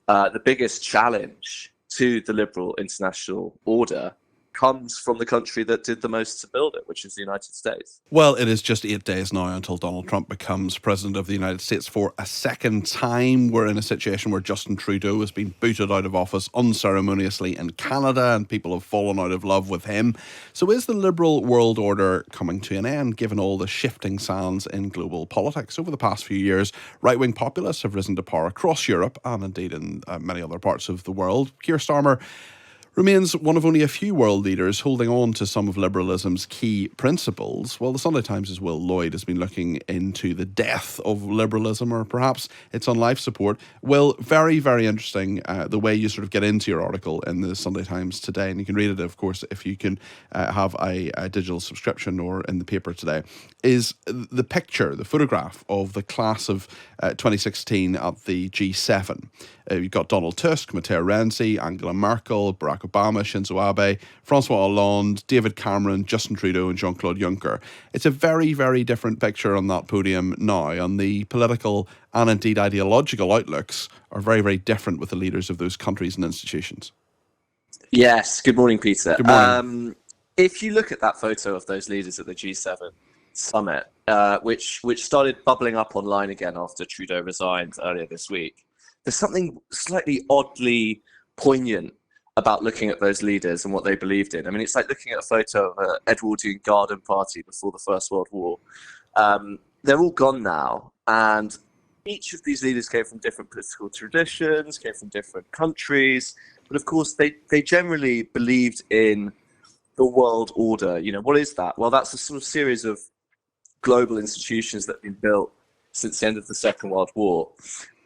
the biggest challenge to the liberal international order comes from the country that did the most to build it, which is the United States. Well, it is just 8 days now until Donald Trump becomes president of the United States for a second time. We're in a situation where Justin Trudeau has been booted out of office unceremoniously in Canada, and people have fallen out of love with him. So is the liberal world order coming to an end, given all the shifting sands in global politics? Over the past few years, right-wing populists have risen to power across Europe and indeed in many other parts of the world. Keir Starmer remains one of only a few world leaders holding on to some of liberalism's key principles. Well, the Sunday Times' Will Lloyd has been looking into the death of liberalism, or perhaps it's on life support. Will, very, very interesting the way you sort of get into your article in the Sunday Times today, and you can read it, of course, if you can have a digital subscription or in the paper today, is the picture, the photograph of the class of 2016 at the G7. You've got Donald Tusk, Matteo Renzi, Angela Merkel, Barack Obama, Shinzo Abe, Francois Hollande, David Cameron, Justin Trudeau and Jean-Claude Juncker. It's a very, very different picture on that podium now, and the political and indeed ideological outlooks are very, very different with the leaders of those countries and institutions. Yes, good morning, Peter. Good morning. If you look at that photo of those leaders at the G7 summit, which started bubbling up online again after Trudeau resigned earlier this week, there's something slightly oddly poignant about looking at those leaders and what they believed in. I mean, it's like looking at a photo of an Edwardian garden party before the First World War. They're all gone now, and each of these leaders came from different political traditions, came from different countries, but of course they generally believed in the world order. You know, what is that? Well, that's a sort of series of global institutions that have been built since the end of the Second World War,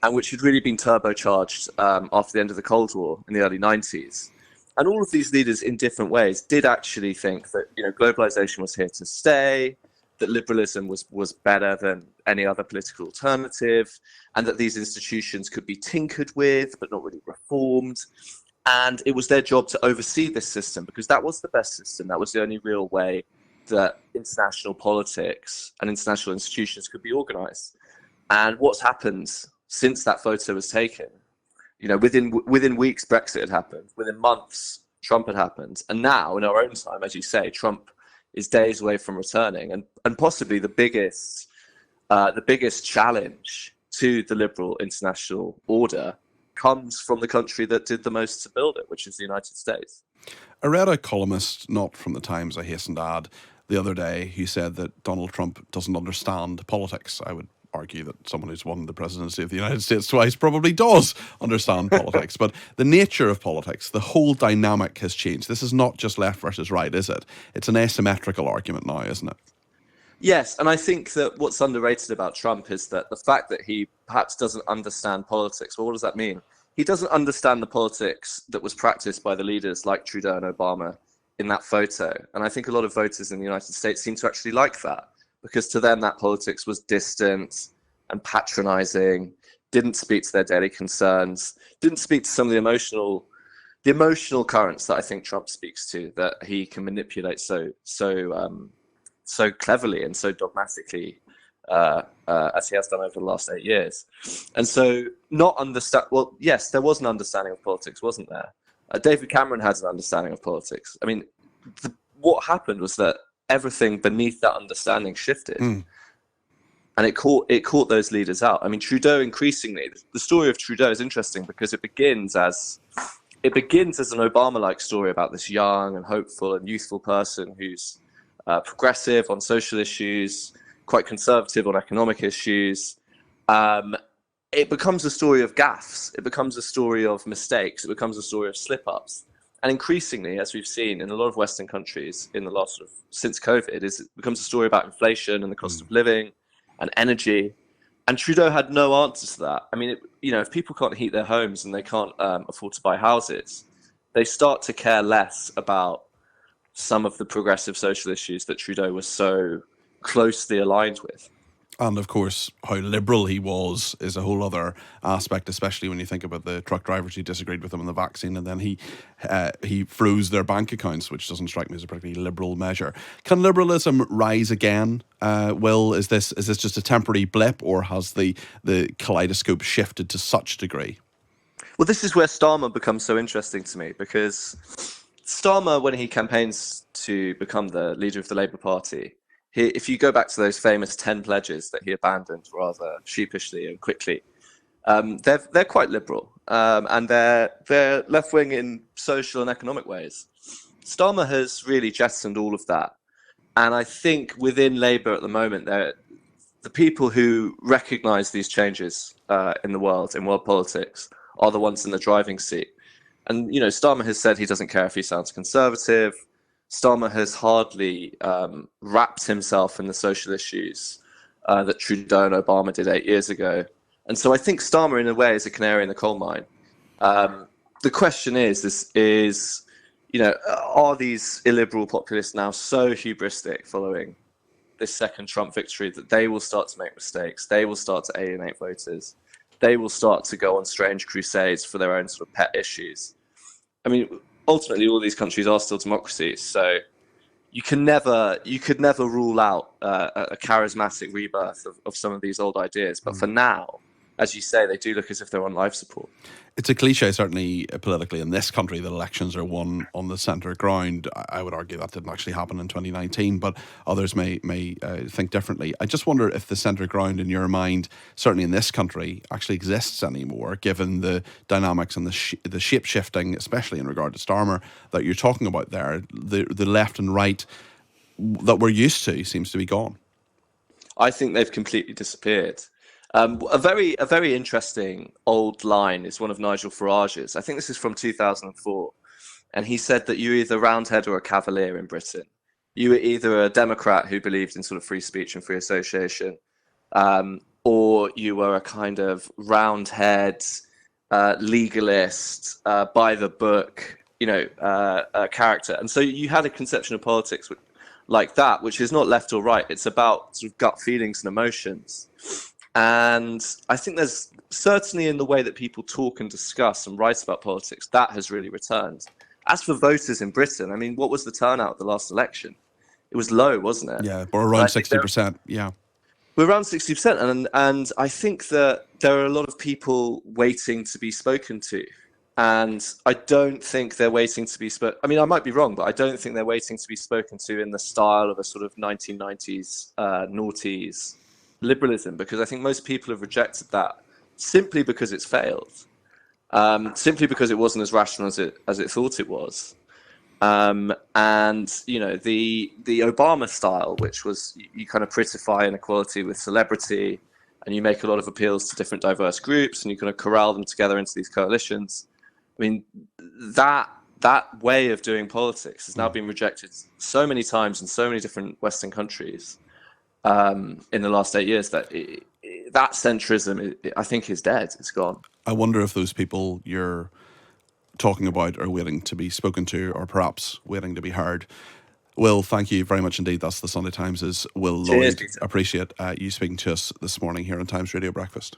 and which had really been turbocharged after the end of the Cold War in the early 90s. And all of these leaders in different ways did actually think that, you know, globalization was here to stay, that liberalism was better than any other political alternative, and that these institutions could be tinkered with but not really reformed. And it was their job to oversee this system, because that was the best system. That was the only real way that international politics and international institutions could be organized. And what's happened since that photo was taken, you know, within weeks, Brexit had happened. Within months, Trump had happened. And now, in our own time, as you say, Trump is days away from returning. And possibly the biggest challenge to the liberal international order comes from the country that did the most to build it, which is the United States. I read a columnist, not from the Times, I hasten to add, the other day, who said that Donald Trump doesn't understand politics. I would argue that someone who's won the presidency of the United States twice probably does understand politics. But the nature of politics, the whole dynamic has changed. This is not just left versus right, is it? It's an asymmetrical argument now, isn't it? Yes, and I think that what's underrated about Trump is that the fact that he perhaps doesn't understand politics. Well, what does that mean? He doesn't understand the politics that was practiced by the leaders like Trudeau and Obama in that photo. And I think a lot of voters in the United States seem to actually like that, because to them that politics was distant and patronizing, didn't speak to their daily concerns, didn't speak to some of the emotional currents that I think Trump speaks to, that he can manipulate so cleverly and so dogmatically, as he has done over the last 8 years. And so well, yes, there was an understanding of politics, wasn't there? David Cameron had an understanding of politics. I mean, what happened was that everything beneath that understanding shifted. And it caught those leaders out. I mean, Trudeau increasingly, the story of Trudeau is interesting because it begins as an Obama-like story about this young and hopeful and youthful person who's progressive on social issues, quite conservative on economic issues. It becomes a story of gaffes. It becomes a story of mistakes. It becomes a story of slip-ups. And increasingly, as we've seen in a lot of Western countries in the last since COVID, it becomes a story about inflation and the cost of living and energy. And Trudeau had no answer to that. I mean, if people can't heat their homes and they can't afford to buy houses, they start to care less about some of the progressive social issues that Trudeau was so closely aligned with. And of course, how liberal he was is a whole other aspect, especially when you think about the truck drivers who disagreed with him on the vaccine, and then he froze their bank accounts, which doesn't strike me as a particularly liberal measure. Can liberalism rise again? Will, is this just a temporary blip, or has the kaleidoscope shifted to such a degree? Well, this is where Starmer becomes so interesting to me, because Starmer, when he campaigns to become the leader of the Labour Party, if you go back to those famous 10 pledges that he abandoned rather sheepishly and quickly, they're quite liberal, and they're left wing in social and economic ways. Starmer has really jettisoned all of that, and I think within Labour at the moment, the people who recognise these changes in the world, in world politics, are the ones in the driving seat. And Starmer has said he doesn't care if he sounds conservative. Starmer has hardly wrapped himself in the social issues that Trudeau and Obama did 8 years ago. And so I think Starmer, in a way, is a canary in the coal mine. The question is, are these illiberal populists now so hubristic following this second Trump victory that they will start to make mistakes? They will start to alienate voters. They will start to go on strange crusades for their own sort of pet issues. I mean, ultimately, all these countries are still democracies, so you could never rule out a charismatic rebirth of some of these old ideas. But for now, as you say, they do look as if they're on life support. It's a cliche, certainly politically, in this country, that elections are won on the centre ground. I would argue that didn't actually happen in 2019, but others may think differently. I just wonder if the centre ground, in your mind, certainly in this country, actually exists anymore, given the dynamics and the shape shifting, especially in regard to Starmer, that you're talking about there. The left and right that we're used to seems to be gone. I think they've completely disappeared. A very interesting old line is one of Nigel Farage's. I think this is from 2004. And he said that you're either a Roundhead or a Cavalier in Britain. You were either a Democrat who believed in sort of free speech and free association, or you were a kind of Roundhead, legalist, by the book, character. And so you had a conception of politics like that, which is not left or right. It's about sort of gut feelings and emotions. And I think there's certainly, in the way that people talk and discuss and write about politics, that has really returned. As for voters in Britain, I mean, what was the turnout at the last election? It was low, wasn't it? Yeah, or around 60%. Yeah. We're around 60%. And I think that there are a lot of people waiting to be spoken to. And I don't think they're waiting to be spoken. I mean, I might be wrong, but I don't think they're waiting to be spoken to in the style of a sort of 1990s, noughties liberalism, because I think most people have rejected that simply because it's failed, simply because it wasn't as rational as it thought it was. And the Obama style, which was you kind of prettify inequality with celebrity, and you make a lot of appeals to different diverse groups, and you kind of corral them together into these coalitions. I mean, that way of doing politics has now been rejected so many times in so many different Western countries in the last 8 years that centrism, I think, is dead. It's gone. I wonder if those people you're talking about are waiting to be spoken to, or perhaps waiting to be heard. Will, thank you very much indeed. That's the Sunday Times' Will Lloyd. Cheers, Appreciate you speaking to us this morning here on Times Radio Breakfast.